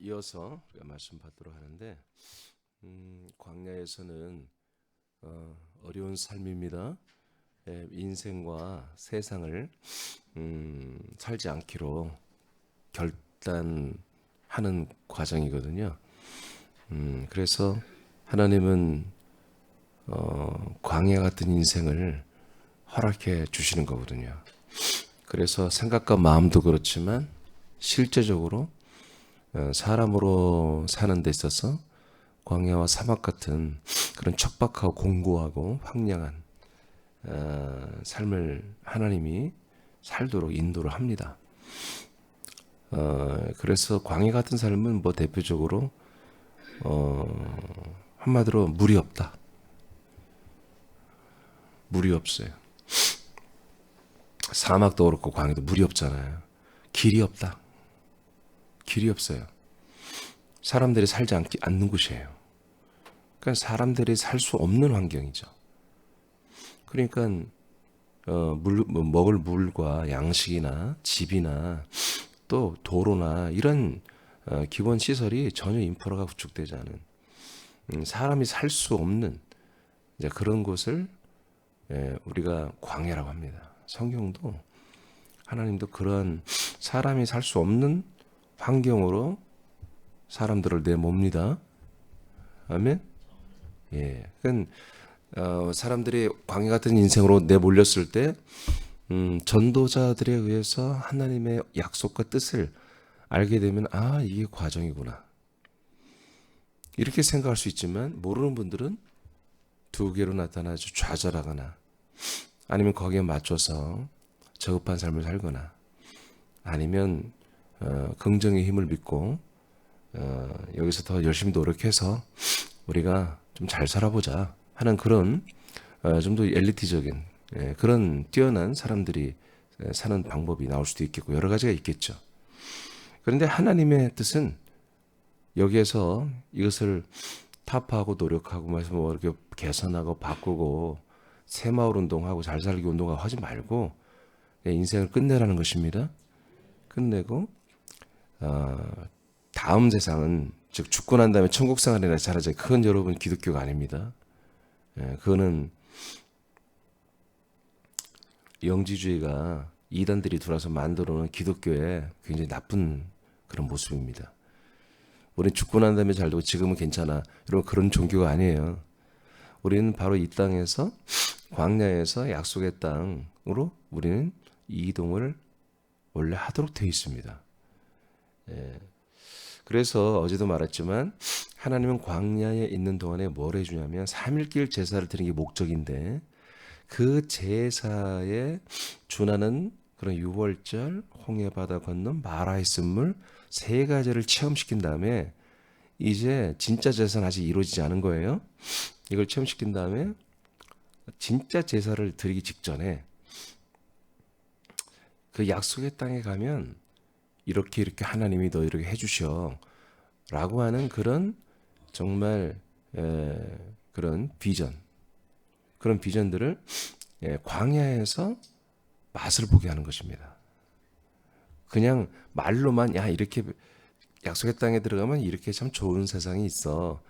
이어서 우리가 말씀 받도록 하는데 광야에서는 어려운 삶입니다. 인생과 세상을 살지 않기로 결단하는 과정이거든요. 그래서 하나님은 광야 같은 인생을 허락해 주시는 거거든요. 그래서 생각과 마음도 그렇지만 실제적으로 사람으로 사는 데 있어서 광야와 사막 같은 그런 척박하고 공고하고 황량한 삶을 하나님이 살도록 인도를 합니다. 그래서 광야 같은 삶은 뭐 대표적으로 한마디로 물이 없다. 물이 없어요. 사막도 그렇고 광야도 물이 없잖아요. 길이 없다. 길이 없어요. 사람들이 살지 않는 곳이에요. 그러니까 사람들이 살 수 없는 환경이죠. 그러니까 먹을 물과 양식이나 집이나 또 도로나 이런 기본 시설이 전혀 인프라가 구축되지 않은 사람이 살 수 없는 이제 그런 곳을 우리가 광야라고 합니다. 성경도 하나님도 그런 사람이 살 수 없는 환경으로 사람들을 내몹니다. 아멘. 예. 그러니까 사람들이 광야 같은 인생으로 내몰렸을 때 전도자들에 의해서 하나님의 약속과 뜻을 알게 되면 이게 과정이구나. 이렇게 생각할 수 있지만 모르는 분들은 두 개로 나타나서 좌절하거나 아니면 거기에 맞춰서 저급한 삶을 살거나 아니면 긍정의 힘을 믿고 여기서 더 열심히 노력해서 우리가 좀 잘 살아보자 하는 그런 좀 더 엘리트적인 그런 뛰어난 사람들이 사는 방법이 나올 수도 있겠고 여러 가지가 있겠죠. 그런데 하나님의 뜻은 여기에서 이것을 타파하고 노력하고 뭐 이렇게 개선하고 바꾸고 새마을 운동하고 잘 살기 운동하고 하지 말고 인생을 끝내라는 것입니다. 끝내고 다음 세상은 즉 죽고 난 다음에 천국 생활이나 잘하자. 그건 여러분 기독교가 아닙니다. 그거는 영지주의가 이단들이 들어와서 만들어놓은 기독교의 굉장히 나쁜 그런 모습입니다. 우리는 죽고 난 다음에 잘 되고 지금은 괜찮아. 여러분 그런 종교가 아니에요. 우리는 바로 이 땅에서 광야에서 약속의 땅으로 우리는 이동을 원래 하도록 되어 있습니다. 그래서 어제도 말했지만 하나님은 광야에 있는 동안에 뭘 해주냐면 3일길 제사를 드리는 게 목적인데 그 제사에 준하는 그런 유월절, 홍해바다 건넌, 마라의 쓴물 세 가지를 체험시킨 다음에 이제 진짜 제사는 아직 이루어지지 않은 거예요. 이걸 체험시킨 다음에 진짜 제사를 드리기 직전에 그 약속의 땅에 가면 이렇게 하나님이 너 이렇게 해주셔 라고 하는 그런 정말 그런 비전 그런 비전들을 광야에서 맛을 보게 하는 것입니다. 그냥 말로만 야 이렇게 약속의 땅에 들어가면 이렇게 참 좋은 세상이 있어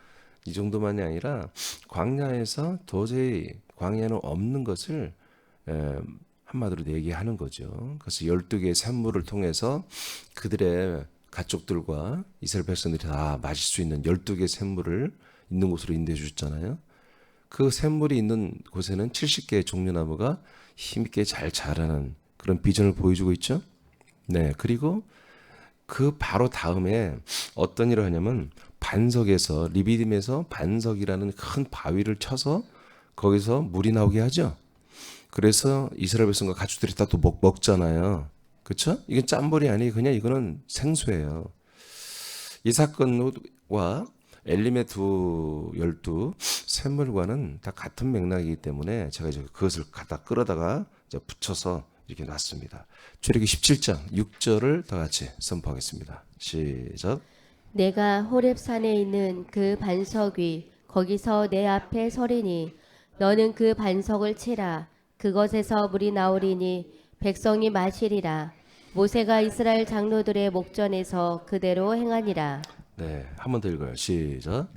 이 정도만이 아니라 광야에서 도저히 광야에는 없는 것을 한마디로 얘기하는 거죠. 그래서 12개의 샘물을 통해서 그들의 가족들과 이스라엘 백성들이 다 마실 수 있는 12개의 샘물을 있는 곳으로 인도해 주셨잖아요. 그 샘물이 있는 곳에는 70개의 종려나무가 힘있게 잘 자라는 그런 비전을 보여주고 있죠. 네, 그리고 그 바로 다음에 어떤 일을 하냐면 반석에서 리비딤에서 반석이라는 큰 바위를 쳐서 거기서 물이 나오게 하죠. 그래서 이스라엘 백성과 가축들이 다 또 먹잖아요. 그렇죠? 이게 짠벌이 아니에요. 그냥 이거는 생수예요. 이 사건과 엘림의 12 샘물과는 다 같은 맥락이기 때문에 제가 이제 그것을 갖다 끌어다가 이제 붙여서 이렇게 놨습니다. 출애굽기 17장 6절을 다 같이 선포하겠습니다. 시작. 내가 호렙산에 있는 그 반석 위 거기서 내 앞에 서리니 너는 그 반석을 치라. 그것에서 물이 나오리니 백성이 마시리라. 모세가 이스라엘 장로들의 목전에서 그대로 행하니라. 네, 한 번 더 읽어요. 시작.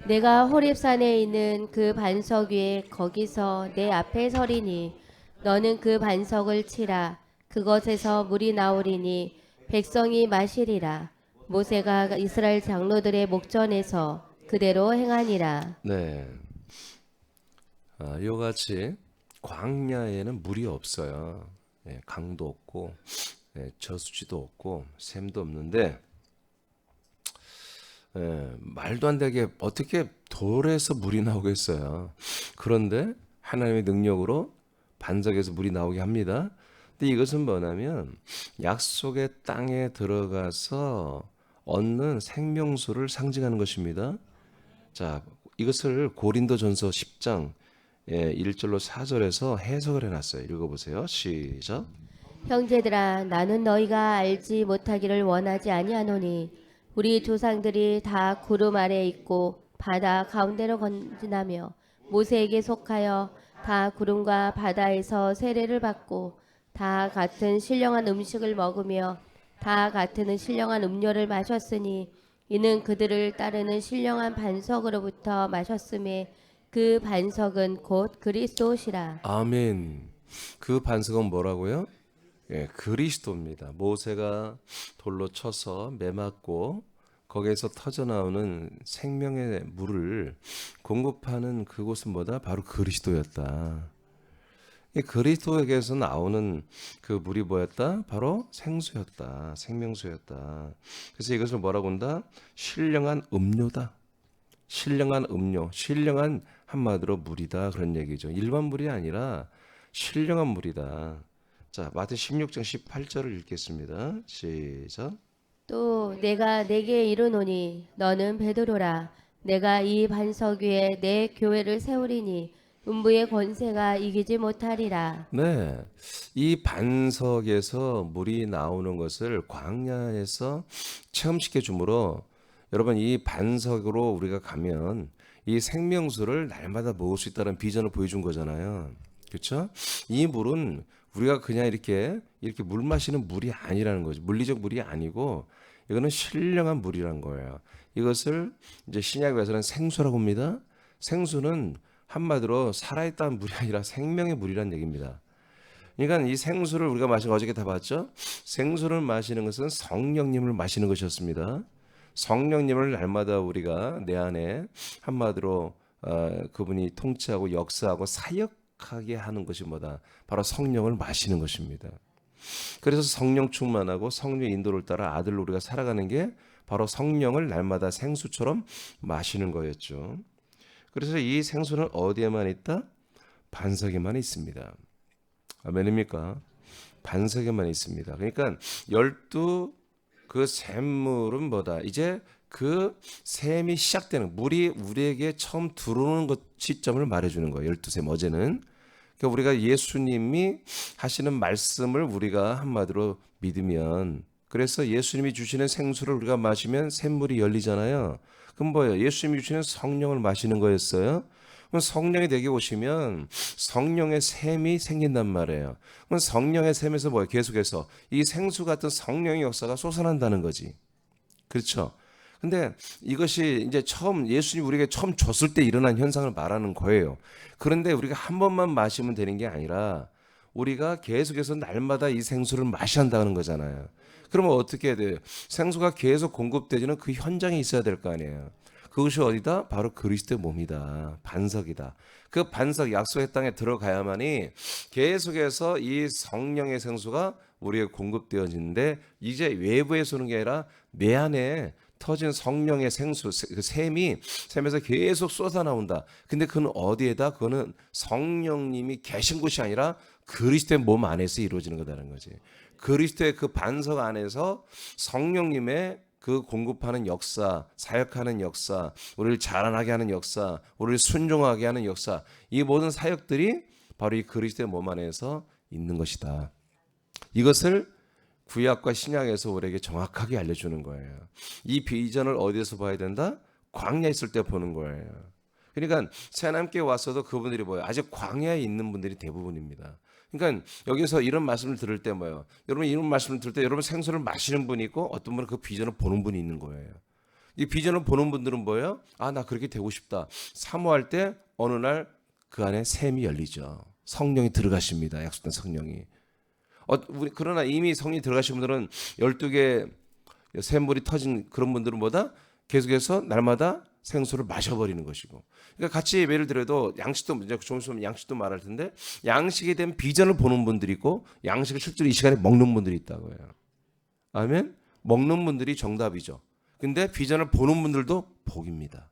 내가 호렙산에 있는 그 반석 위에 거기서 내 앞에 서리니 너는 그 반석을 치라. 그것에서 물이 나오리니 백성이 마시리라. 모세가 이스라엘 장로들의 목전에서 그대로 행하니라. 네, 이와 같이 광야에는 물이 없어요. 예, 강도 없고 저수지도 없고 샘도 없는데 말도 안 되게 어떻게 돌에서 물이 나오겠어요. 그런데 하나님의 능력으로 반석에서 물이 나오게 합니다. 근데 이것은 뭐냐면 약속의 땅에 들어가서 얻는 생명수를 상징하는 것입니다. 자, 이것을 고린도전서 10장 1절로 4절에서 해석을 해놨어요. 읽어보세요. 시작. 형제들아 나는 너희가 알지 못하기를 원하지 아니하노니 우리 조상들이 다 구름 아래 있고 바다 가운데로 건지나며 모세에게 속하여 다 구름과 바다에서 세례를 받고 다 같은 신령한 음식을 먹으며 다 같은 신령한 음료를 마셨으니 이는 그들을 따르는 신령한 반석으로부터 마셨음에 그 반석은 곧 그리스도시라. 아멘. 그 반석은 뭐라고요? 예, 그리스도입니다. 모세가 돌로 쳐서 매맞고 거기에서 터져 나오는 생명의 물을 공급하는 그곳은 뭐다? 바로 그리스도였다. 이 그리스도에게서 나오는 그 물이 뭐였다? 바로 생수였다. 생명수였다. 그래서 이것을 뭐라고 한다? 신령한 음료다. 신령한 음료, 신령한 한마디로 물이다. 그런 얘기죠. 일반 물이 아니라 신령한 물이다. 자, 마태 16장 18절을 읽겠습니다. 시작. 또 내가 내게 이르노니 너는 베드로라 내가 이 반석 위에 내 교회를 세우리니 음부의 권세가 이기지 못하리라. 네. 이 반석에서 물이 나오는 것을 광야에서 체험시켜 주므로 여러분 이 반석으로 우리가 가면 이 생명수를 날마다 먹을 수 있다는 비전을 보여준 거잖아요. 그렇죠? 이 물은 우리가 그냥 이렇게 물 마시는 물이 아니라는 거죠. 물리적 물이 아니고 이거는 신령한 물이란 거예요. 이것을 이제 신약에서는 생수라고 합니다. 생수는 한마디로 살아있다는 물이 아니라 생명의 물이란 얘기입니다. 그러니까 이 생수를 우리가 마신 거 어저께 다 봤죠? 생수를 마시는 것은 성령님을 마시는 것이었습니다. 성령님을 날마다 우리가 내 안에 한마디로 그분이 통치하고 역사하고 사역하게 하는 것이 뭐다? 바로 성령을 마시는 것입니다. 그래서 성령 충만하고 성령 인도를 따라 아들로 우리가 살아가는 게 바로 성령을 날마다 생수처럼 마시는 거였죠. 그래서 이 생수는 어디에만 있다? 반석에만 있습니다. 아멘입니까? 반석에만 있습니다. 그러니까 12 그 샘물은 뭐다? 이제 그 샘이 시작되는 물이 우리에게 처음 들어오는 것 시점을 말해주는 거예요. 12샘 어제는. 그러니까 우리가 예수님이 하시는 말씀을 우리가 한마디로 믿으면 그래서 예수님이 주시는 생수를 우리가 마시면 샘물이 열리잖아요. 그럼 뭐예요? 예수님이 주시는 성령을 마시는 거였어요. 그럼 성령이 되게 오시면 성령의 샘이 생긴단 말이에요. 그럼 성령의 샘에서 뭐예요? 계속해서 이 생수 같은 성령의 역사가 솟아난다는 거지. 그렇죠? 근데 이것이 이제 처음 예수님이 우리에게 처음 줬을 때 일어난 현상을 말하는 거예요. 그런데 우리가 한 번만 마시면 되는 게 아니라 우리가 계속해서 날마다 이 생수를 마셔야 한다는 거잖아요. 그러면 어떻게 해야 돼요? 생수가 계속 공급되지는 그 현장에 있어야 될 거 아니에요. 그것이 어디다? 바로 그리스도의 몸이다. 반석이다. 그 반석 약속의 땅에 들어가야만이 계속해서 이 성령의 생수가 우리에게 공급되어지는데 이제 외부에서 오는 게 아니라 내 안에 터진 성령의 생수, 그 샘에서 계속 쏟아나온다. 근데 그건 어디에다? 그거는 성령님이 계신 곳이 아니라 그리스도의 몸 안에서 이루어지는 거다는 거지. 그리스도의 그 반석 안에서 성령님의 그 공급하는 역사, 사역하는 역사, 우리를 자라나게 하는 역사, 우리를 순종하게 하는 역사, 이 모든 사역들이 바로 이 그리스도의 몸 안에서 있는 것이다. 이것을 구약과 신약에서 우리에게 정확하게 알려주는 거예요. 이 비전을 어디에서 봐야 된다? 광야에 있을 때 보는 거예요. 그러니까 새하나님께 와서도 그분들이 뭐예요? 아직 광야에 있는 분들이 대부분입니다. 그러니까 여기서 이런 말씀을 들을 때 뭐예요? 여러분 이런 말씀을 들을 때 여러분 생수를 마시는 분이 있고 어떤 분은 그 비전을 보는 분이 있는 거예요. 이 비전을 보는 분들은 뭐예요? 아, 나 그렇게 되고 싶다. 사모할 때 어느 날 그 안에 샘이 열리죠. 성령이 들어가십니다. 약속된 성령이. 그러나 이미 성령이 들어가신 분들은 12개 샘물이 터진 그런 분들은 뭐다? 계속해서 날마다 생수를 마셔버리는 것이고. 그러니까 같이 예배를 드려도 양식도 이제 좀 있으면 양식도 말할 텐데 양식에 대한 비전을 보는 분들이 있고 양식을 실제로 이 시간에 먹는 분들이 있다고요. 아멘. 먹는 분들이 정답이죠. 근데 비전을 보는 분들도 복입니다.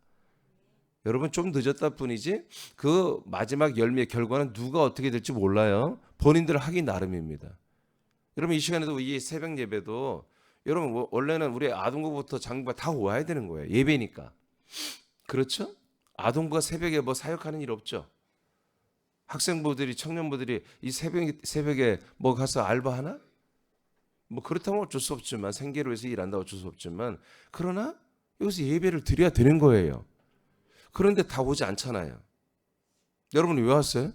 여러분 좀 늦었다 뿐이지 그 마지막 열매의 결과는 누가 어떻게 될지 몰라요. 본인들 하기 나름입니다. 여러분 이 시간에도 이 새벽 예배도 여러분 원래는 우리 아동부부터 장부가 다 와야 되는 거예요. 예배니까. 그렇죠? 아동부가 새벽에 뭐 사역하는 일 없죠. 학생부들이 청년부들이 이 새벽에 뭐 가서 알바하나? 뭐 그렇다면 어쩔 수 없지만 생계를 위해서 일한다 어쩔 수 없지만 그러나 여기서 예배를 드려야 되는 거예요. 그런데 다 오지 않잖아요. 여러분 왜 왔어요?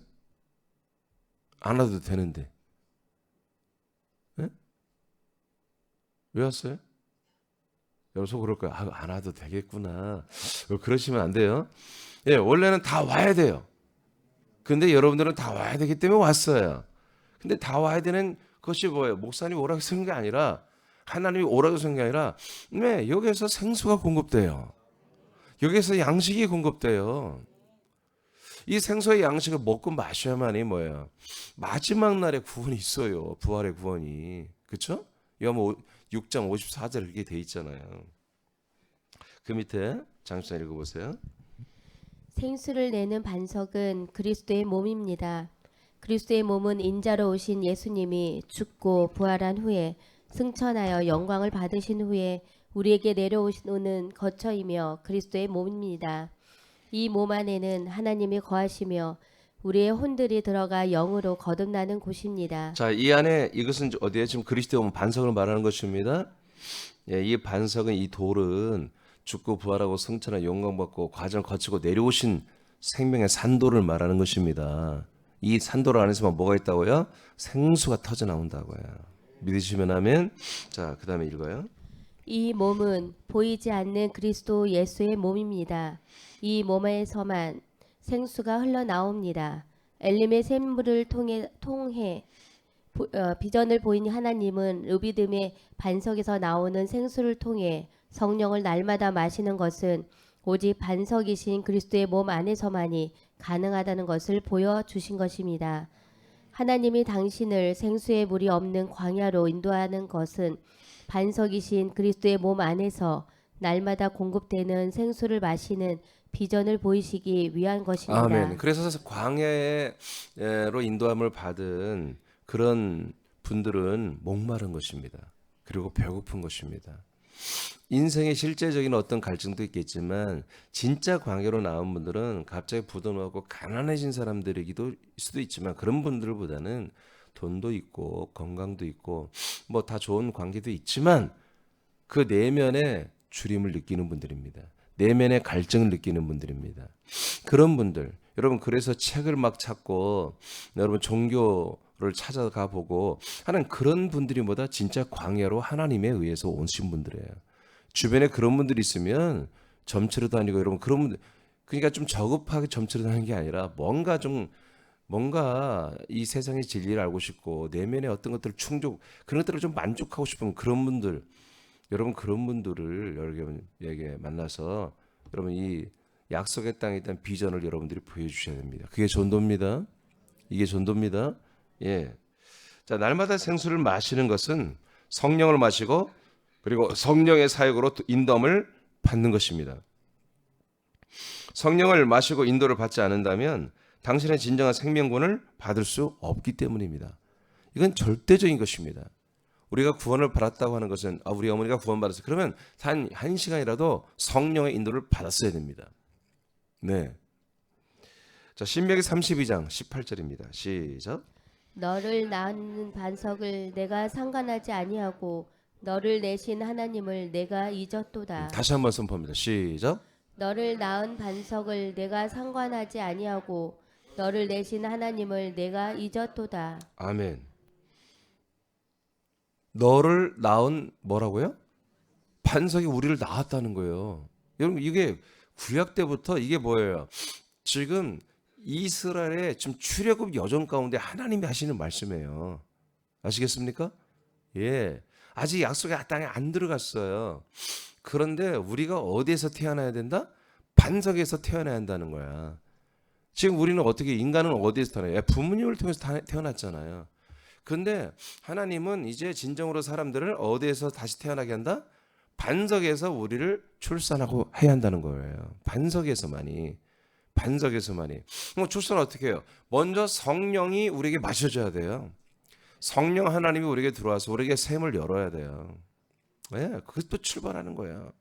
안 와도 되는데. 네? 왜 왔어요? 여러분 속 그럴 거예요. 안 와도 되겠구나. 그러시면 안 돼요. 예, 원래는 다 와야 돼요. 근데 여러분들은 다 와야 되기 때문에 왔어요. 근데 다 와야 되는 것이 뭐예요? 목사님이 오라고 쓴 게 아니라 하나님이 오라고 쓴 게 아니라 네, 여기에서 생수가 공급돼요. 여기에서 양식이 공급돼요. 이 생수의 양식을 먹고 마셔야만이 뭐예요? 마지막 날에 구원이 있어요. 부활의 구원이. 그렇죠? 요한 6장 54절 이렇게 돼 있잖아요. 그 밑에 장수장 읽어보세요. 생수를 내는 반석은 그리스도의 몸입니다. 그리스도의 몸은 인자로 오신 예수님이 죽고 부활한 후에 승천하여 영광을 받으신 후에 우리에게 내려오는 거처이며 그리스도의 몸입니다. 이 몸 안에는 하나님이 거하시며 우리의 혼들이 들어가 영으로 거듭나는 곳입니다. 자, 이 안에 이것은 어디에 지금 그리스도의 몸 반석을 말하는 것입니다. 예, 이 반석은 이 돌은 죽고 부활하고 승천한 영광 받고 과정을 거치고 내려오신 생명의 산도를 말하는 것입니다. 이 산도 안에서만 뭐가 있다고요? 생수가 터져 나온다고요. 믿으시면 아멘. 자, 그다음에 읽어요. 이 몸은 보이지 않는 그리스도 예수의 몸입니다. 이 몸에서만 생수가 흘러나옵니다. 엘림의 샘물을 통해 비전을 보인 하나님은 르비딤의 반석에서 나오는 생수를 통해 성령을 날마다 마시는 것은 오직 반석이신 그리스도의 몸 안에서만이 가능하다는 것을 보여주신 것입니다. 하나님이 당신을 생수의 물이 없는 광야로 인도하는 것은 반석이신 그리스도의 몸 안에서 날마다 공급되는 생수를 마시는 비전을 보이시기 위한 것입니다. 아멘. 그래서 광야로 인도함을 받은 그런 분들은 목마른 것입니다. 그리고 배고픈 것입니다. 인생의 실제적인 어떤 갈증도 있겠지만 진짜 광야로 나온 분들은 갑자기 부도나고 가난해진 사람들이기도 수도 있지만 그런 분들보다는 돈도 있고 건강도 있고 뭐 다 좋은 관계도 있지만 그 내면에 주림을 느끼는 분들입니다. 내면의 갈증을 느끼는 분들입니다. 그런 분들 여러분 그래서 책을 막 찾고 여러분 종교를 찾아가 보고 하는 그런 분들이 뭐다 진짜 광야로 하나님에 의해서 오신 분들이에요. 주변에 그런 분들이 있으면 점치러 다니고 여러분 그런 분들 그러니까 좀 저급하게 점치러 다니는 게 아니라 뭔가 이 세상의 진리를 알고 싶고 내면의 어떤 것들을 그런 것들을 좀 만족하고 싶은 그런 분들 여러분 그런 분들을 여러분에게 만나서 여러분 이 약속의 땅에 대한 비전을 여러분들이 보여주셔야 됩니다. 그게 전도입니다. 이게 전도입니다. 예. 자, 날마다 생수를 마시는 것은 성령을 마시고 그리고 성령의 사역으로 인도함을 받는 것입니다. 성령을 마시고 인도를 받지 않는다면 당신의 진정한 생명권을 받을 수 없기 때문입니다. 이건 절대적인 것입니다. 우리가 구원을 받았다고 하는 것은 우리 어머니가 구원받았어요. 그러면 한 시간이라도 성령의 인도를 받았어야 됩니다. 네. 자, 신명기 32장 18절입니다. 시작. 너를 낳는 반석을 내가 상관하지 아니하고 너를 내신 하나님을 내가 잊었도다. 다시 한번 선포합니다. 시작. 너를 낳은 반석을 내가 상관하지 아니하고 너를 내신 하나님을 내가 잊었도다. 아멘. 너를 낳은 뭐라고요? 반석이 우리를 낳았다는 거예요. 여러분 이게 구약 때부터 이게 뭐예요? 지금 이스라엘의 지금 출애굽 여정 가운데 하나님이 하시는 말씀이에요. 아시겠습니까? 예. 아직 약속의 땅에 안 들어갔어요. 그런데 우리가 어디에서 태어나야 된다? 반석에서 태어나야 한다는 거야. 지금 우리는 어떻게 인간은 어디에서 태어나요? 부모님을 통해서 태어났잖아요. 그런데 하나님은 이제 진정으로 사람들을 어디에서 다시 태어나게 한다? 반석에서 우리를 출산하고 해야 한다는 거예요. 반석에서만이. 반석에서만이. 그럼 출산은 어떻게 해요? 먼저 성령이 우리에게 마셔줘야 돼요. 성령 하나님이 우리에게 들어와서 우리에게 샘을 열어야 돼요. 예, 그것도 출발하는 거예요.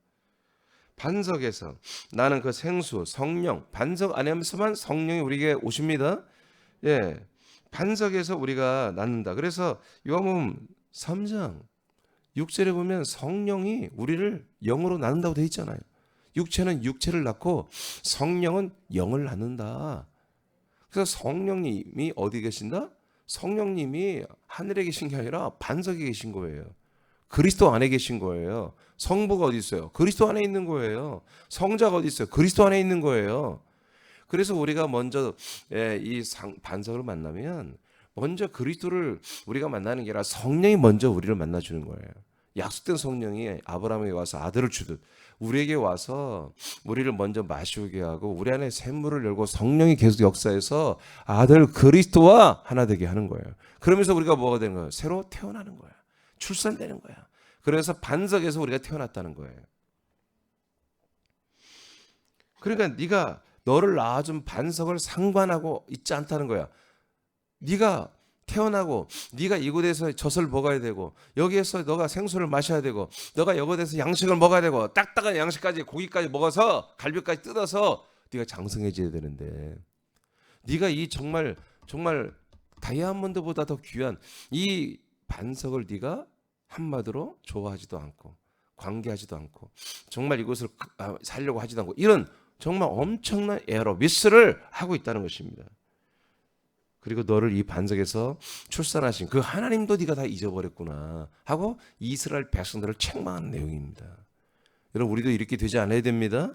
반석에서 나는 그 생수, 성령, 반석 안에서만 성령이 우리에게 오십니다. 예, 반석에서 우리가 낳는다. 그래서 요한복음 3장 6절에 보면 성령이 우리를 영으로 낳는다고 되어 있잖아요. 육체는 육체를 낳고 성령은 영을 낳는다. 그래서 성령님이 어디 계신다? 성령님이 하늘에 계신 게 아니라 반석에 계신 거예요. 그리스도 안에 계신 거예요. 성부가 어디 있어요? 그리스도 안에 있는 거예요. 성자가 어디 있어요? 그리스도 안에 있는 거예요. 그래서 우리가 먼저 이 반석을 만나면 먼저 그리스도를 우리가 만나는 게 아니라 성령이 먼저 우리를 만나주는 거예요. 약속된 성령이 아브라함에게 와서 아들을 주듯 우리에게 와서 우리를 먼저 마시게 하고 우리 안에 샘물을 열고 성령이 계속 역사해서 아들 그리스도와 하나 되게 하는 거예요. 그러면서 우리가 뭐가 되는 거예요? 새로 태어나는 거예요. 출산되는 거야. 그래서 반석에서 우리가 태어났다는 거예요. 그러니까 네가 너를 낳아준 반석을 상관하고 있지 않다는 거야. 네가 태어나고 네가 이곳에서 젖을 먹어야 되고 여기에서 너가 생수를 마셔야 되고 너가 이곳에서 양식을 먹어야 되고 딱딱한 양식까지 고기까지 먹어서 갈비까지 뜯어서 네가 장성해져야 되는데 네가 이 정말 다이아몬드보다 더 귀한 이 반석을 네가 한마디로 좋아하지도 않고 관계하지도 않고 정말 이곳을 살려고 하지도 않고 이런 정말 엄청난 에러 미스를 하고 있다는 것입니다. 그리고 너를 이 반석에서 출산하신 그 하나님도 네가 다 잊어버렸구나 하고 이스라엘 백성들을 책망하는 내용입니다. 여러분 우리도 이렇게 되지 않아야 됩니다.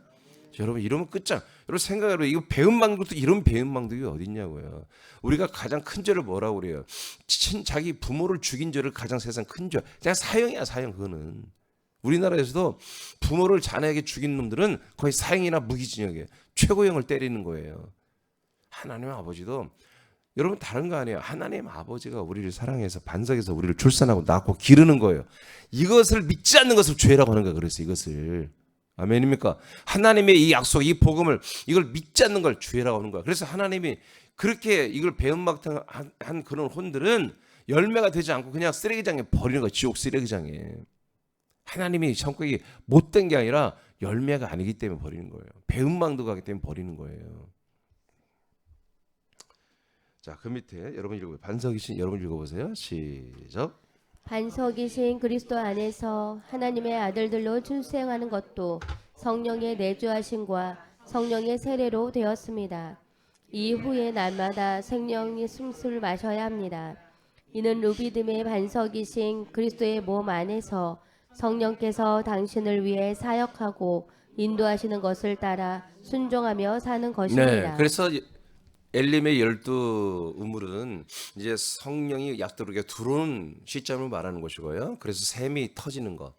여러분 이러면 끝장. 여러분 생각해봐요. 이거 배은망덕도 이런 배은망덕이 어디 있냐고요. 우리가 가장 큰 죄를 뭐라고 그래요? 자기 부모를 죽인 죄를 가장 세상 큰 죄. 그냥 사형이야 사형 그거는. 우리나라에서도 부모를 자녀에게 죽인 놈들은 거의 사형이나 무기징역이에요. 최고형을 때리는 거예요. 하나님 아버지도 여러분 다른 거 아니에요. 하나님 아버지가 우리를 사랑해서 반석에서 우리를 출산하고 낳고 기르는 거예요. 이것을 믿지 않는 것을 죄라고 하는 거예요. 그래서 이것을 아멘입니까? 하나님의 이 약속, 이 복음을 이걸 믿지 않는 걸 죄라고 하는 거야. 그래서 하나님이 그렇게 이걸 배은망덕한 그런 혼들은 열매가 되지 않고 그냥 쓰레기장에 버리는 거야. 지옥 쓰레기장에. 하나님이 성격이 못된 게 아니라 열매가 아니기 때문에 버리는 거예요. 배은망덕하기 때문에 버리는 거예요. 자, 그 밑에 여러분 읽어보세요. 반석이신 여러분 읽어보세요. 시작. 반석이신 그리스도 안에서 하나님의 아들들로 출생하는 것도 성령의 내주하심과 성령의 세례로 되었습니다. 이후에 날마다 생명의 숨을 마셔야 합니다. 이는 루비듬의 반석이신 그리스도의 몸 안에서 성령께서 당신을 위해 사역하고 인도하시는 것을 따라 순종하며 사는 것입니다. 네, 그래서 엘림의 12 우물은 이제 성령이 약도르게 들어오는 시점을 말하는 것이고요. 그래서 샘이 터지는 것.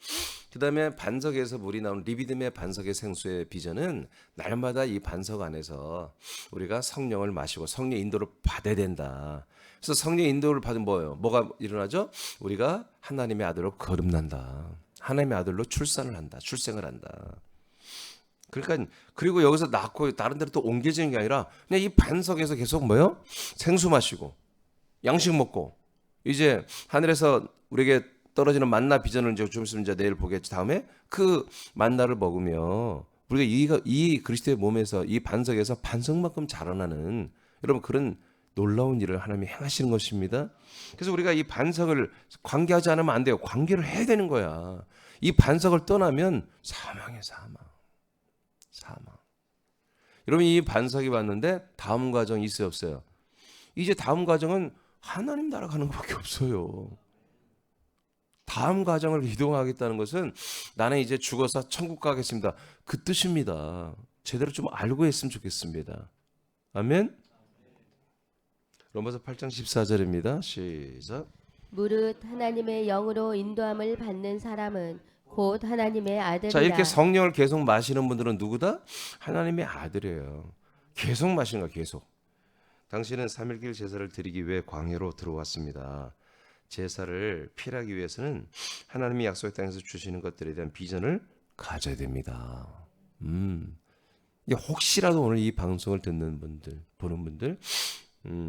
그 다음에 반석에서 물이 나오는 리비듬의 반석의 생수의 비전은 날마다 이 반석 안에서 우리가 성령을 마시고 성령 인도를 받아야 된다. 그래서 성령 인도를 받으면 뭐예요? 뭐가 일어나죠? 우리가 하나님의 아들로 거듭난다. 하나님의 아들로 출산을 한다. 출생을 한다. 그러니까 그리고 여기서 낳고 다른 데로 또 옮겨지는 게 아니라 그냥 이 반석에서 계속 뭐요? 생수 마시고 양식 먹고 이제 하늘에서 우리에게 떨어지는 만나 비전을 이제 좀 있으면 이제 내일 보겠지. 다음에 그 만나를 먹으며 우리가 이 그리스도의 몸에서 이 반석에서 반석만큼 자라나는 여러분 그런 놀라운 일을 하나님이 행하시는 것입니다. 그래서 우리가 이 반석을 관계하지 않으면 안 돼요. 관계를 해야 되는 거야. 이 반석을 떠나면 사망이에요. 사망. 여러분 이 반석이 왔는데 다음 과정이 있어요 없어요? 이제 다음 과정은 하나님 나라 가는 것밖에 없어요. 다음 과정을 이동하겠다는 것은 나는 이제 죽어서 천국 가겠습니다. 그 뜻입니다. 제대로 좀 알고 했으면 좋겠습니다. 아멘. 로마서 8장 14절입니다. 시작. 무릇 하나님의 영으로 인도함을 받는 사람은 곧 하나님의 아들이라. 자, 이렇게 성령을 계속 마시는 분들은 누구다? 하나님의 아들이에요. 계속 마시는 거야, 계속. 당신은 3일길 제사를 드리기 위해 광야로 들어왔습니다. 제사를 피하기 위해서는 하나님이 약속의 땅에서 주시는 것들에 대한 비전을 가져야 됩니다. 이게 혹시라도 오늘 이 방송을 듣는 분들, 보는 분들,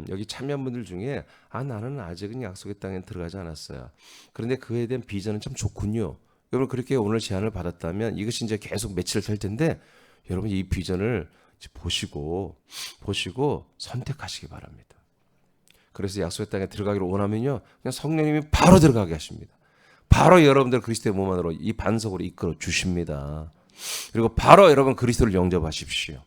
여기 참여한 분들 중에 나는 아직은 약속의 땅에 들어가지 않았어요. 그런데 그에 대한 비전은 참 좋군요. 여러분 그렇게 오늘 제안을 받았다면 이것이 이제 계속 며칠 될 텐데 여러분 이 비전을 보시고 선택하시기 바랍니다. 그래서 약속의 땅에 들어가기를 원하면요, 그냥 성령님이 바로 들어가게 하십니다. 바로 여러분들 그리스도의 몸 안으로 이 반석으로 이끌어 주십니다. 그리고 바로 여러분 그리스도를 영접하십시오.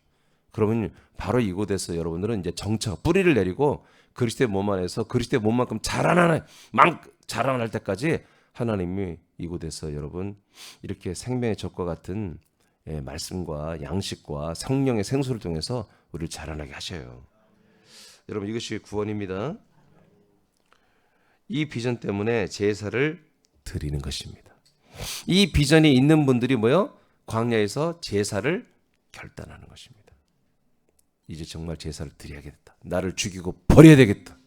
그러면 바로 이곳에서 여러분들은 이제 정착 뿌리를 내리고 그리스도의 몸 안에서 그리스도의 몸만큼 자라날 때까지 하나님이 이곳에서 여러분 이렇게 생명의 젖과 같은 말씀과 양식과 성령의 생수를 통해서 우리를 자라나게 하셔요. 여러분 이것이 구원입니다. 이 비전 때문에 제사를 드리는 것입니다. 이 비전이 있는 분들이 뭐요? 광야에서 제사를 결단하는 것입니다. 이제 정말 제사를 드려야겠다. 나를 죽이고 버려야 되겠다.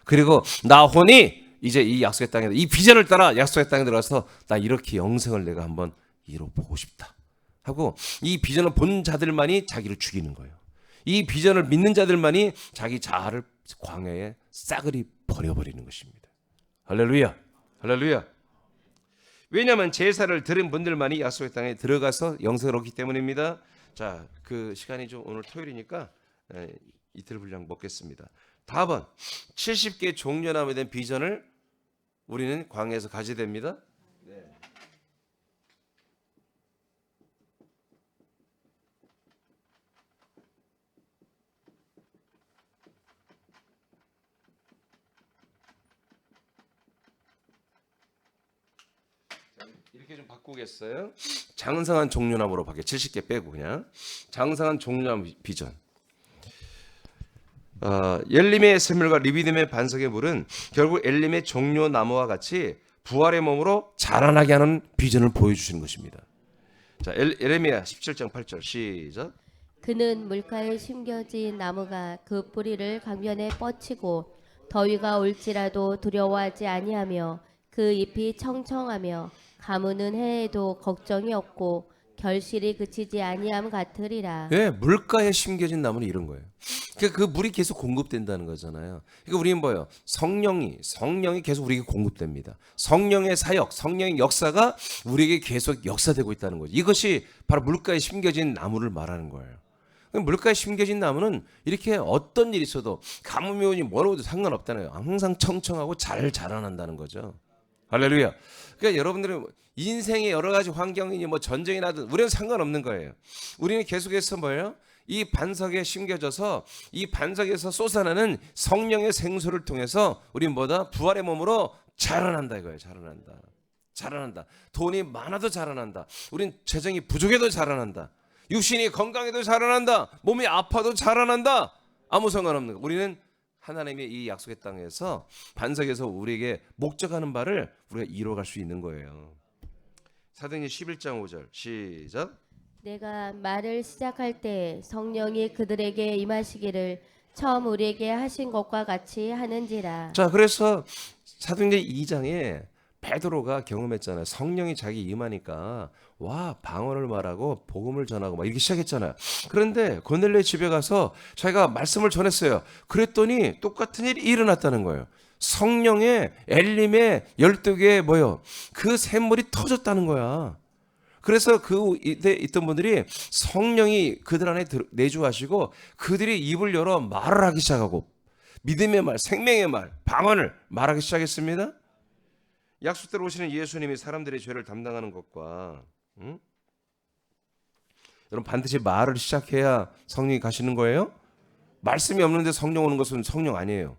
그리고 나 혼이 이제 이 약속의 땅에 이 비전을 따라 약속의 땅에 들어가서 나 이렇게 영생을 내가 한번 이뤄보고 싶다 하고 이 비전을 본 자들만이 자기를 죽이는 거예요. 이 비전을 믿는 자들만이 자기 자아를 광야에 싸그리 버려버리는 것입니다. 할렐루야, 할렐루야. 왜냐하면 제사를 드린 분들만이 약속의 땅에 들어가서 영생을 얻기 때문입니다. 자, 그 시간이 좀 오늘 토요일이니까 이틀 분량 먹겠습니다. 답은 70개 종려나무에 대한 비전을 우리는 광야에서 가져야 됩니다. 네. 이렇게 좀 바꾸겠어요. 장성한 종려나무로 바뀌어 70개 빼고 그냥 장성한 종려나무 비전. 엘림의 샘물과 리비딤의 반석의 물은 결국 엘림의 종려나무와 같이 부활의 몸으로 자라나게 하는 비전을 보여주시는 것입니다. 자, 에레미야 17장 8절 시작. 그는 물가에 심겨진 나무가 그 뿌리를 강변에 뻗치고 더위가 올지라도 두려워하지 아니하며 그 잎이 청청하며 가무는 해에도 걱정이 없고 결실이 그치지 아니함 같으리라. 예, 물가에 심겨진 나무는 이런 거예요. 그러니까 그 물이 계속 공급된다는 거잖아요. 그러니까 우리는 뭐예요? 성령이 계속 우리에게 공급됩니다. 성령의 사역, 성령의 역사가 우리에게 계속 역사되고 있다는 거죠. 이것이 바로 물가에 심겨진 나무를 말하는 거예요. 물가에 심겨진 나무는 이렇게 어떤 일이 있어도 가뭄이 오니 뭐라고도 상관없다는 거예요. 항상 청청하고 잘 자라난다는 거죠. 할렐루야. 그러니까 여러분들은 인생의 여러 가지 환경이니 뭐 전쟁이 나든 우리는 상관없는 거예요. 우리는 계속해서 뭐예요? 이 반석에 심겨져서 이 반석에서 솟아나는 성령의 생수를 통해서 우리는 뭐다? 부활의 몸으로 자라난다 이거예요. 자라난다. 돈이 많아도 자라난다. 우린 재정이 부족해도 자라난다. 육신이 건강해도 자라난다. 몸이 아파도 자라난다. 아무 상관없는 거. 우리는 하나님의 이 약속의 땅에서 반석에서 우리에게 목적하는 바를 우리가 이루어갈 수 있는 거예요. 사도행전 11장 5절 시작. 내가 말을 시작할 때 성령이 그들에게 임하시기를 처음 우리에게 하신 것과 같이 하는지라. 자, 그래서 사도행전 2장에 베드로가 경험했잖아요. 성령이 자기 임하니까 와 방언을 말하고 복음을 전하고 막 이렇게 시작했잖아요. 그런데 고넬레 집에 가서 자기가 말씀을 전했어요. 그랬더니 똑같은 일이 일어났다는 거예요. 성령의 엘림의 12개의 뭐요? 그 샘물이 터졌다는 거야. 그래서 그 이때 있던 분들이 성령이 그들 안에 내주하시고 그들이 입을 열어 말을 하기 시작하고 믿음의 말, 생명의 말, 방언을 말하기 시작했습니다. 약속대로 오시는 예수님이 사람들의 죄를 담당하는 것과 여러분 반드시 말을 시작해야 성령이 가시는 거예요? 말씀이 없는데 성령 오는 것은 성령 아니에요.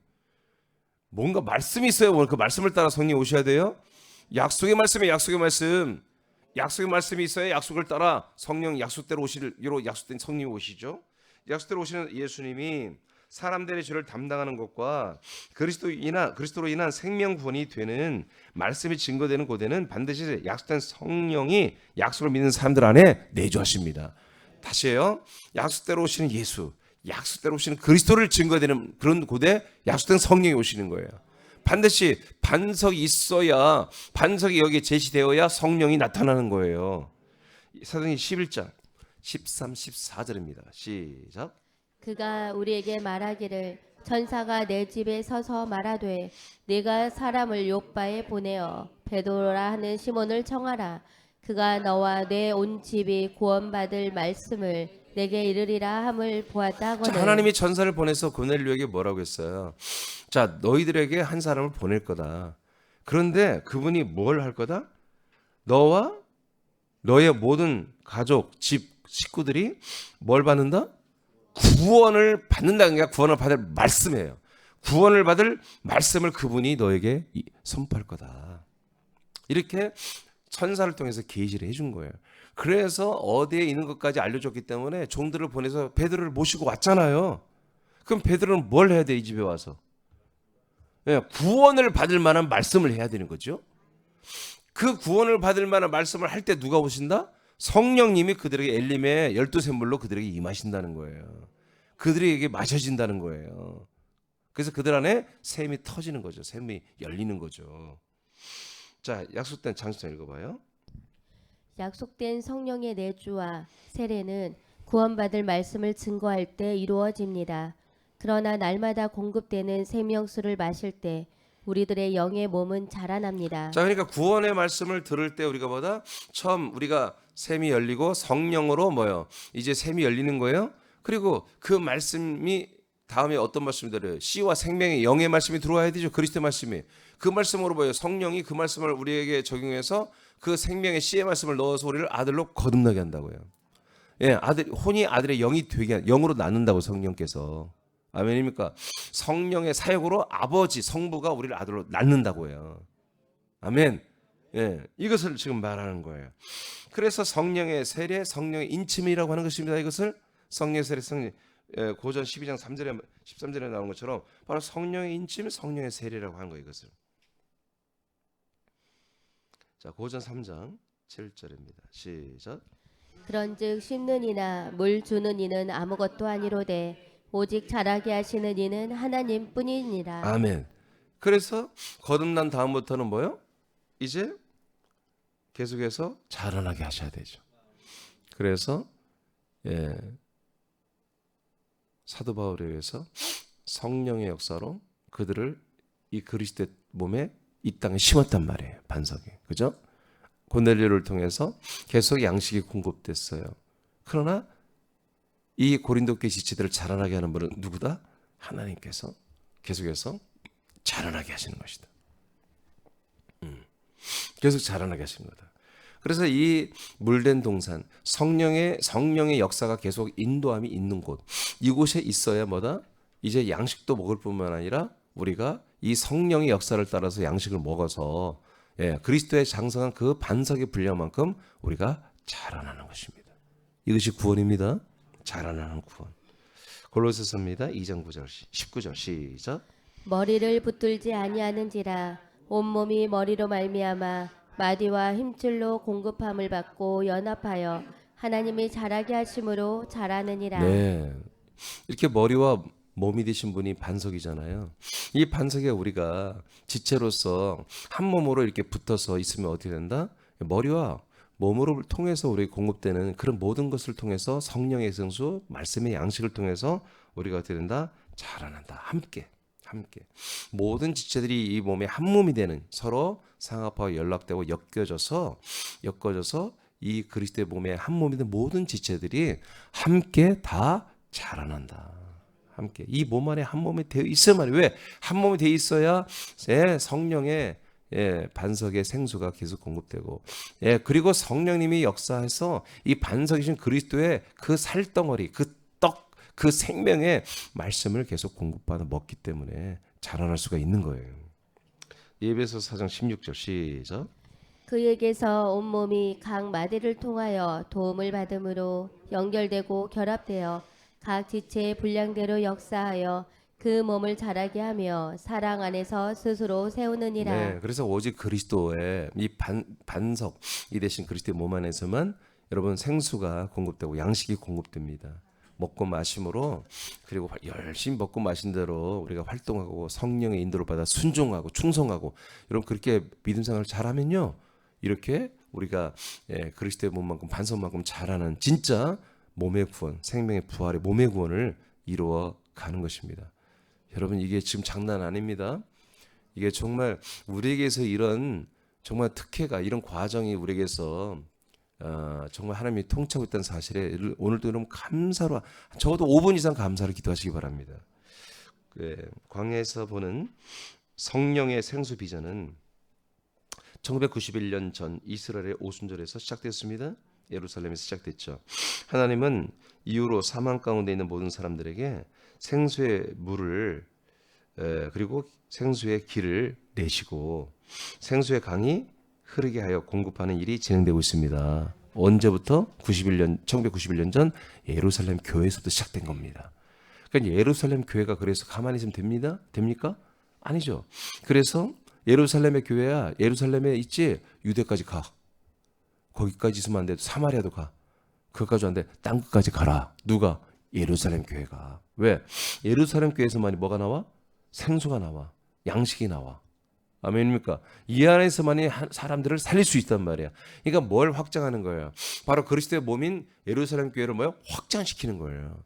뭔가 말씀이 있어야 그 말씀을 따라 성령이 오셔야 돼요. 약속의 말씀이에요. 약속의 말씀. 약속의 말씀이 있어야 약속을 따라 성령 약속대로 오시기로 약속된 성령이 오시죠. 약속대로 오시는 예수님이 사람들의 죄를 담당하는 것과 그리스도로 인한 생명 구원이 되는 말씀이 증거되는 고대는 반드시 약속된 성령이 약속을 믿는 사람들 안에 내주하십니다. 다시요. 약속대로 오시는 예수, 약속대로 오시는 그리스도를 증거되는 그런 고대 약속된 성령이 오시는 거예요. 반드시 반석이 있어야, 반석이 여기에 제시되어야 성령이 나타나는 거예요. 사도행전 11장 13, 14절입니다. 시작. 그가 우리에게 말하기를 천사가 내 집에 서서 말하되 네가 사람을 욥바에 보내어 베드로라 하는 시몬을 청하라. 그가 너와 내 온 집이 구원받을 말씀을 내게 이르리라 함을 보았다 하거늘. 자, 하나님이 전사를 보내서 고넬료에게 뭐라고 했어요? 자, 너희들에게 한 사람을 보낼 거다. 그런데 그분이 뭘 할 거다? 너와 너의 모든 가족, 집, 식구들이 뭘 받는다? 구원을 받는다는 게 구원을 받을 말씀이에요. 구원을 받을 말씀을 그분이 너에게 선포할 거다. 이렇게 천사를 통해서 계시를 해준 거예요. 그래서 어디에 있는 것까지 알려줬기 때문에 종들을 보내서 베드로를 모시고 왔잖아요. 그럼 베드로는 뭘 해야 돼? 이 집에 와서 구원을 받을 만한 말씀을 해야 되는 거죠. 그 구원을 받을 만한 말씀을 할 때 누가 오신다? 성령님이 그들에게 엘림의 12샘물로 그들에게 임하신다는 거예요. 그들에게 마셔진다는 거예요. 그래서 그들 안에 샘이 터지는 거죠. 샘이 열리는 거죠. 자, 약속된 장수장 읽어봐요. 약속된 성령의 내주와 세례는 구원받을 말씀을 증거할 때 이루어집니다. 그러나 날마다 공급되는 생명수를 마실 때 우리들의 영의 몸은 자라납니다. 자, 그러니까 구원의 말씀을 들을 때 우리가 뭐다? 처음 우리가 샘이 열리고 성령으로 뭐요? 이제 샘이 열리는 거예요. 그리고 그 말씀이 다음에 어떤 말씀이 들어요? 씨와 생명의 영의 말씀이 들어와야 되죠. 그리스도의 말씀이. 그 말씀으로 뭐예요? 성령이 그 말씀을 우리에게 적용해서 그 생명의 씨의 말씀을 넣어서 우리를 아들로 거듭나게 한다고요. 예, 혼이 아들의 영이 되게 영으로 낳는다고 성령께서. 아멘입니까? 성령의 사역으로 아버지 성부가 우리를 아들로 낳는다고 해요. 아멘. 예, 이것을 지금 말하는 거예요. 그래서 성령의 세례, 성령의 인침이라고 하는 것입니다. 이것을 성령의 세례, 고전 12장 3절에 13절에 나오는 것처럼 바로 성령의 인침, 성령의 세례라고 하는 거예요. 이것을. 자, 고전 3장 7절입니다. 시작. 그런즉 씹는 이나 물 주는 이는 아무것도 아니로되 오직 자라게 하시는 이는 하나님뿐이니라. 아멘. 그래서 거듭난 다음부터는 뭐요? 이제 계속해서 자라나게 하셔야 되죠. 그래서 사도 바울에 의해서 성령의 역사로 그들을 이 그리스도의 몸에 이 땅에 심었단 말이에요. 반석에. 그죠? 고넬료를 통해서 계속 양식이 공급됐어요. 그러나 이 고린도 교회 지체들을 자라나게 하는 분은 누구다? 하나님께서 계속해서 자라나게 하시는 것이다. 계속 자라나게 하시는 거다. 그래서 이 물된 동산, 성령의 역사가 계속 인도함이 있는 곳, 이곳에 있어야 뭐다? 이제 양식도 먹을 뿐만 아니라 우리가 이 성령의 역사를 따라서 양식을 먹어서 그리스도의 장성한 그 반석의 분량만큼 우리가 자라나는 것입니다. 이것이 구원입니다. 자라나는 구원. 골로새서입니다. 2장 9절 19절 시작. 머리를 붙들지 아니하는지라 온몸이 머리로 말미암아 마디와 힘줄로 공급함을 받고 연합하여 하나님이 자라게 하심으로 자라느니라. 네. 이렇게 머리와 몸이 되신 분이 반석이잖아요. 이 반석에 우리가 지체로서 한 몸으로 이렇게 붙어서 있으면 어떻게 된다? 머리와 몸으로 통해서 우리에게 공급되는 그런 모든 것을 통해서 성령의 성수, 말씀의 양식을 통해서 우리가 어떻게 된다? 자라난다. 함께. 모든 지체들이 이 몸의 한 몸이 되는 서로 상합하고 연락되고 엮어져서 이 그리스도의 몸의 한 몸이 된 모든 지체들이 함께 다 자라난다. 함께 이 몸 안에 한 몸이 되어 있어야 말이에요. 왜? 한 몸이 되어 있어야 성령의 반석의 생수가 계속 공급되고 그리고 성령님이 역사해서 이 반석이신 그리스도의 그 살덩어리 그 생명의 말씀을 계속 공급받아 먹기 때문에 자라날 수가 있는 거예요. 에베소 4장 16절 시작. 그에게서 온몸이 각 마디를 통하여 도움을 받음으로 연결되고 결합되어 각 지체의 분량대로 역사하여 그 몸을 자라게 하며 사랑 안에서 스스로 세우느니라. 네, 그래서 오직 그리스도의 이 반석이 되신 그리스도의 몸 안에서만 여러분 생수가 공급되고 양식이 공급됩니다. 먹고 마심으로, 그리고 열심히 먹고 마신 대로 우리가 활동하고 성령의 인도를 받아 순종하고 충성하고, 여러분 그렇게 믿음 생활을 잘하면요, 이렇게 우리가 그리스도의 몸만큼 반석만큼 잘하는 진짜 몸의 구원, 생명의 부활의 몸의 구원을 이루어 가는 것입니다. 여러분 이게 지금 장난 아닙니다. 이게 정말 우리에게서 이런 정말 특혜가, 이런 과정이 우리에게서 정말 하나님이 통치하고 있다는 사실에 오늘도 여러분 감사로, 적어도 5분 이상 감사로 기도하시기 바랍니다. 광야에서 보는 성령의 생수 비전은 1991년 전 이스라엘의 오순절에서 시작됐습니다. 예루살렘에서 시작됐죠. 하나님은 이후로 사망 가운데 있는 모든 사람들에게 생수의 물을 그리고 생수의 길을 내시고 생수의 강이 흐르게 하여 공급하는 일이 진행되고 있습니다. 언제부터? 1991년 전 예루살렘 교회에서부터 시작된 겁니다. 그러니까 예루살렘 교회가 그래서 가만히 있으면 됩니까? 아니죠. 그래서 예루살렘의 교회야, 예루살렘에 있지, 유대까지 가. 거기까지 있으면 안 돼. 사마리아도 가. 그것까지 안 돼. 땅 끝까지 가라. 누가? 예루살렘 교회가. 왜? 예루살렘 교회에서만이 뭐가 나와? 생수가 나와. 양식이 나와. 아멘입니까? 이 안에서만이 사람들을 살릴 수 있단 말이야. 그러니까 뭘 확장하는 거예요? 바로 그리스도의 몸인 예루살렘 교회를 뭐요? 확장시키는 거예요.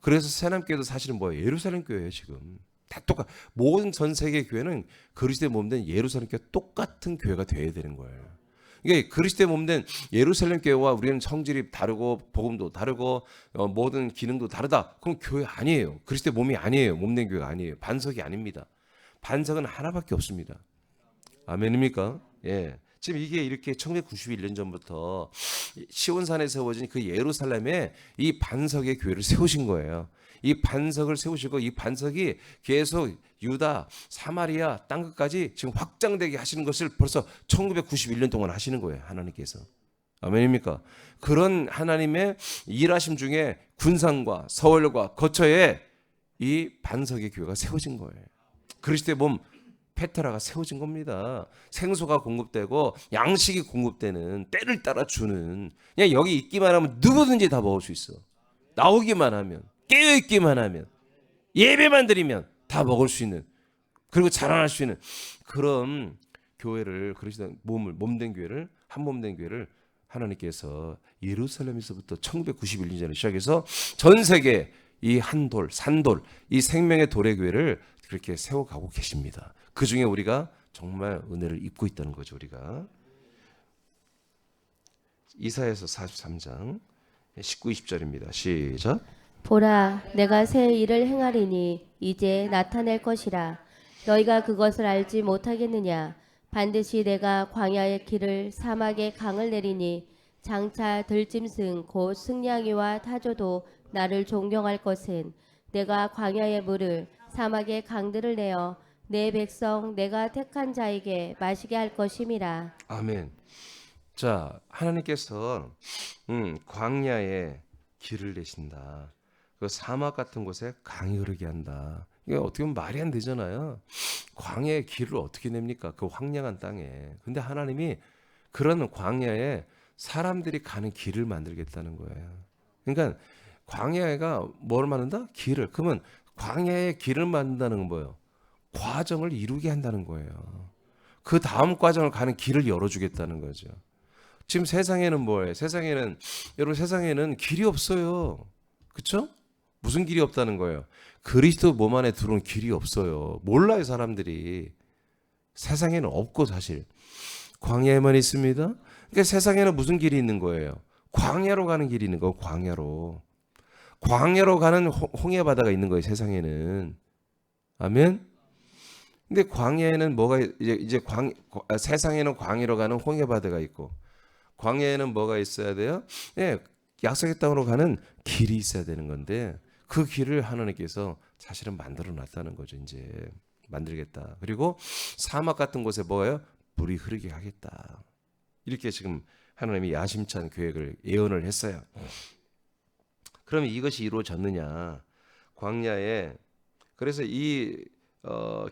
그래서 새남교회도 사실은 뭐예요? 예루살렘 교회예요 지금. 다 모든 전 세계 교회는 그리스도의 몸된 예루살렘 교회 똑같은 교회가 되어야 되는 거예요. 이게 그리스도의 몸된 예루살렘 교회와 우리는 성질이 다르고 복음도 다르고 모든 기능도 다르다. 그럼 교회 아니에요. 그리스도의 몸이 아니에요. 몸된 교회가 아니에요. 반석이 아닙니다. 반석은 하나밖에 없습니다. 아멘입니까? 예. 지금 이게 이렇게 1991년 전부터 시온산에 세워진 그 예루살렘에 이 반석의 교회를 세우신 거예요. 이 반석을 세우시고 이 반석이 계속 유다, 사마리아 땅끝까지 지금 확장되게 하시는 것을 벌써 1991년 동안 하시는 거예요. 하나님께서. 아멘입니까? 그런 하나님의 일하심 중에 군산과 서울과 거처에 이 반석의 교회가 세워진 거예요. 그리스도의 몸 페트라가 세워진 겁니다. 생수가 공급되고 양식이 공급되는, 때를 따라 주는, 그냥 여기 있기만 하면 누구든지 다 먹을 수 있어. 나오기만 하면, 깨어있기만 하면, 예배만 드리면 다 먹을 수 있는, 그리고 자라날 수 있는 그런 교회를, 그리스도 몸된 교회를, 한 몸된 교회를 하나님께서 예루살렘에서부터 1991년 전에 시작해서 전 세계 이 한돌, 산돌, 이 생명의 돌의 교회를 그렇게 세워가고 계십니다. 그 중에 우리가 정말 은혜를 입고 있다는 거죠. 우리가 이사야서 43장 19, 20절입니다. 시작. 보라, 내가 새 일을 행하리니 이제 나타낼 것이라. 너희가 그것을 알지 못하겠느냐? 반드시 내가 광야의 길을 사막의 강을 내리니 장차 들짐승 곧 승냥이와 타조도 나를 존경할 것은 내가 광야의 물을 사막의 강들을 내어 내 백성 내가 택한 자에게 마시게 할 것임이라. 아멘. 자, 하나님께서 광야에 길을 내신다. 그 사막 같은 곳에 강이 흐르게 한다. 이게 어떻게 보면 말이 안 되잖아요. 광야에 길을 어떻게 냅니까? 그 황량한 땅에. 근데 하나님이 그런 광야에 사람들이 가는 길을 만들겠다는 거예요. 그러니까 광야가 뭘 만든다? 길을. 그러면 광야에 길을 만든다는 건 뭐예요? 과정을 이루게 한다는 거예요. 그 다음 과정을 가는 길을 열어주겠다는 거죠. 지금 세상에는 뭐예요? 여러분 세상에는 길이 없어요. 그렇죠? 무슨 길이 없다는 거예요? 그리스도 몸 안에 들어온 길이 없어요. 몰라요 사람들이. 세상에는 없고 사실 광야에만 있습니다. 그러니까 세상에는 무슨 길이 있는 거예요? 광야로 가는 길이 있는 거예요. 광야로 가는 홍해 바다가 있는 거예요. 세상에는. 아멘. 근데 광야에는 뭐가 세상에는 광야로 가는 홍해 바다가 있고 광야에는 뭐가 있어야 돼요? 예, 약속의 땅으로 가는 길이 있어야 되는 건데 그 길을 하나님께서 사실은 만들어 놨다는 거죠. 이제 만들겠다. 그리고 사막 같은 곳에 뭐예요? 물이 흐르게 하겠다. 이렇게 지금 하나님이 야심찬 계획을 예언을 했어요. 그러면 이것이 이루어졌느냐? 광야에 그래서 이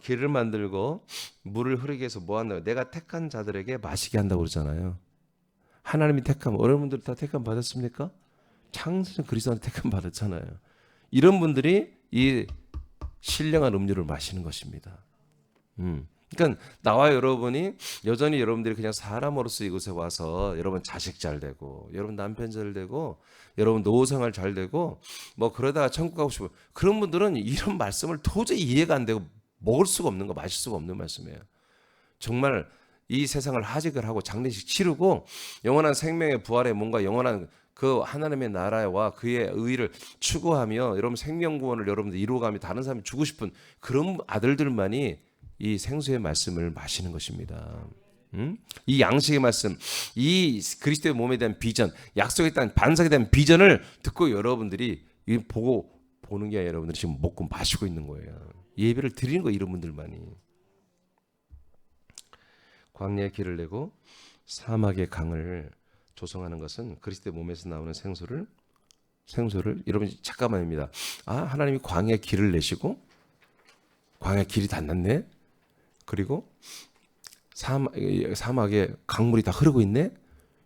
길을 만들고 물을 흐르게 해서 뭐 한다고? 내가 택한 자들에게 마시게 한다고 그러잖아요. 하나님이 택함, 여러분들 다 택함 받았습니까? 창세전 그리스도한테 택함 받았잖아요. 이런 분들이 이 신령한 음료를 마시는 것입니다. 그러니까 나와 여러분이 여전히 여러분들이 그냥 사람으로서 이곳에 와서 여러분 자식 잘 되고 여러분 남편 잘 되고 여러분 노후 생활 잘 되고 뭐 그러다가 천국 가고 싶어 그런 분들은 이런 말씀을 도저히 이해가 안 되고 먹을 수가 없는 거 마실 수가 없는 말씀이에요. 정말 이 세상을 하직을 하고 장례식 치르고 영원한 생명의 부활에 뭔가 영원한 그 하나님의 나라와 그의 의를 추구하며 여러분 생명 구원을 여러분들 이루어가며 다른 사람이 주고 싶은 그런 아들들만이 이 생수의 말씀을 마시는 것입니다. 이 양식의 말씀, 이 그리스도의 몸에 대한 비전, 약속에 대한 반석에 대한 비전을 듣고 여러분들이 보는 게 아니라 여러분들이 지금 먹고 마시고 있는 거예요. 예배를 드리는 거 이런 분들만이. 광야의 길을 내고 사막의 강을 조성하는 것은 그리스도의 몸에서 나오는 생수를 여러분 잠깐만입니다. 하나님이 광야의 길을 내시고 광야의 길이 닿났네. 그리고 사막에 강물이 다 흐르고 있네.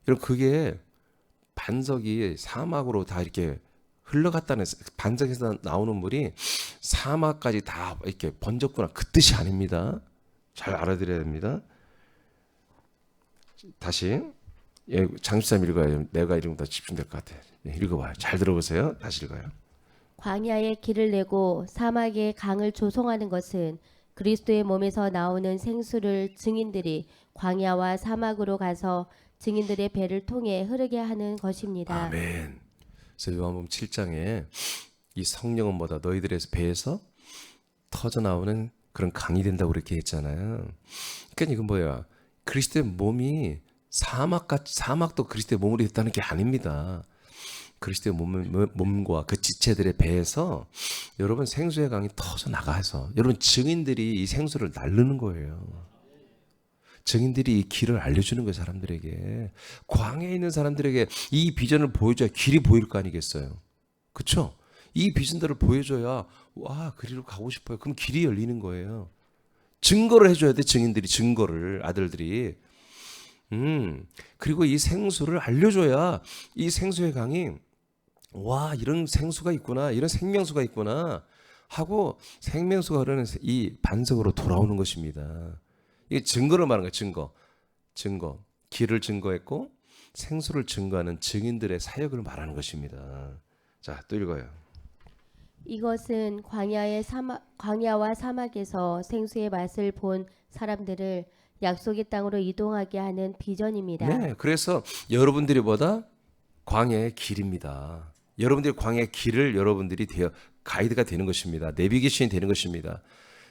이런 그게 반석이 사막으로 다 이렇게 흘러갔다는 반석에서 나오는 물이 사막까지 다 이렇게 번졌구나 그 뜻이 아닙니다. 잘 알아들어야 됩니다. 다시 장집사님 읽어요. 내가 읽으면 더 집중될 것 같아요. 읽어봐요. 잘 들어보세요. 다시 읽어요. 광야의 길을 내고 사막의 강을 조성하는 것은 그리스도의 몸에서 나오는 생수를 증인들이 광야와 사막으로 가서 증인들의 배를 통해 흐르게 하는 것입니다. 아멘. 그래서 요한복음 7장에 이 성령은 뭐다? 너희들의 배에서 터져 나오는 그런 강이 된다고 그렇게 했잖아요. 그러니까 이건 뭐야? 그리스도의 몸이 사막도 그리스도의 몸으로 됐다는 게 아닙니다. 그리스도의 몸과 그 지체들의 배에서 여러분 생수의 강이 터져 나가서 여러분 증인들이 이 생수를 나르는 거예요. 증인들이 이 길을 알려주는 거예요. 사람들에게. 광야에 있는 사람들에게 이 비전을 보여줘야 길이 보일 거 아니겠어요. 그렇죠? 이 비전들을 보여줘야 와 그리로 가고 싶어요. 그럼 길이 열리는 거예요. 증거를 해줘야 돼. 증인들이 증거를 아들들이. 그리고 이 생수를 알려줘야 이 생수의 강이 와 이런 생수가 있구나 이런 생명수가 있구나 하고 생명수가 흐르는 이 반석으로 돌아오는 것입니다. 이게 증거를 말하는 거예요. 증거 길을 증거했고 생수를 증거하는 증인들의 사역을 말하는 것입니다. 자, 또 읽어요. 이것은 광야와 사막에서 생수의 맛을 본 사람들을 약속의 땅으로 이동하게 하는 비전입니다. 네, 그래서 여러분들이 뭐다? 광야의 길입니다. 여러분들이 광야의 길을 여러분들이 가이드가 되는 것입니다. 내비게이션이 되는 것입니다.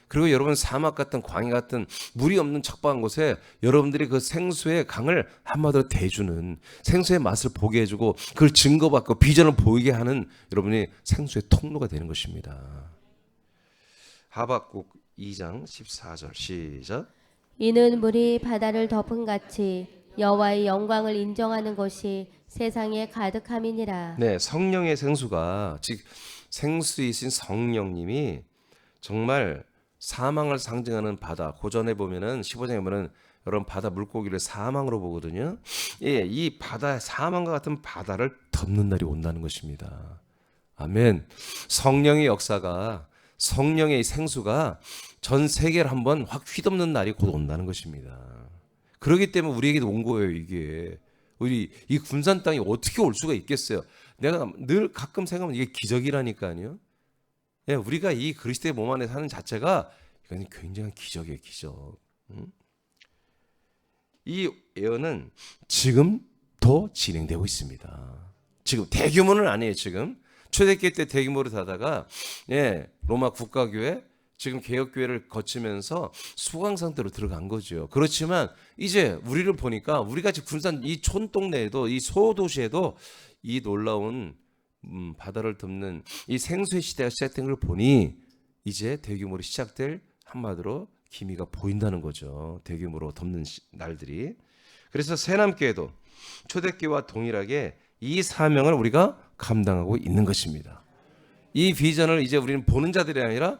그리고 여러분 사막 같은 광야 같은 물이 없는 척박한 곳에 여러분들이 그 생수의 강을 한마디로 대주는 생수의 맛을 보게 해주고 그걸 증거받고 비전을 보이게 하는 여러분이 생수의 통로가 되는 것입니다. 하박국 2장 14절 시작. 이는 물이 바다를 덮은 같이 여호와의 영광을 인정하는 것이 세상에 가득함이니라. 네, 성령의 생수가 즉 생수이신 성령님이 정말 사망을 상징하는 바다. 고전에 보면은 15장에 보면은 여러분 바다 물고기를 사망으로 보거든요. 예, 이 바다 사망과 같은 바다를 덮는 날이 온다는 것입니다. 아멘. 성령의 역사가 성령의 생수가 전 세계를 한번 확 휘덮는 날이 곧 온다는 것입니다. 그렇기 때문에 우리에게도 온 거예요, 이게. 우리 이 군산 땅이 어떻게 올 수가 있겠어요? 내가 늘 가끔 생각하면 이게 기적이라니까요. 예, 우리가 이 그리스도의 몸 안에 사는 자체가 이건 굉장한 기적이에요, 기적. 이 예언은 지금도 진행되고 있습니다. 지금 대규모는 아니에요, 지금. 초대교회 때 대규모로 하다가 로마 국가교회 지금 개혁교회를 거치면서 수강 상태로 들어간 거죠. 그렇지만 이제 우리를 보니까 우리가 지금 군산 이 촌동네에도 이 소도시에도 이 놀라운 바다를 덮는 이 생수의 시대가 시작된 걸 보니 이제 대규모로 시작될 한마디로 기미가 보인다는 거죠. 대규모로 덮는 날들이. 그래서 새남교회도 초대교회와 동일하게 이 사명을 우리가 감당하고 있는 것입니다. 이 비전을 이제 우리는 보는 자들이 아니라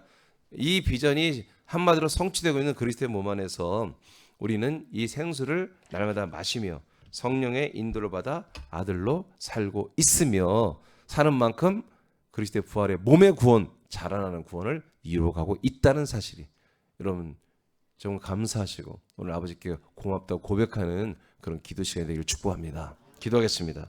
이 비전이 한마디로 성취되고 있는 그리스도의 몸 안에서 우리는 이 생수를 날마다 마시며 성령의 인도를 받아 아들로 살고 있으며 사는 만큼 그리스도의 부활의 몸의 구원, 자라나는 구원을 이루어가고 있다는 사실이 여러분 정말 감사하시고 오늘 아버지께 고맙다고 고백하는 그런 기도 시간이 되기를 축복합니다. 기도하겠습니다.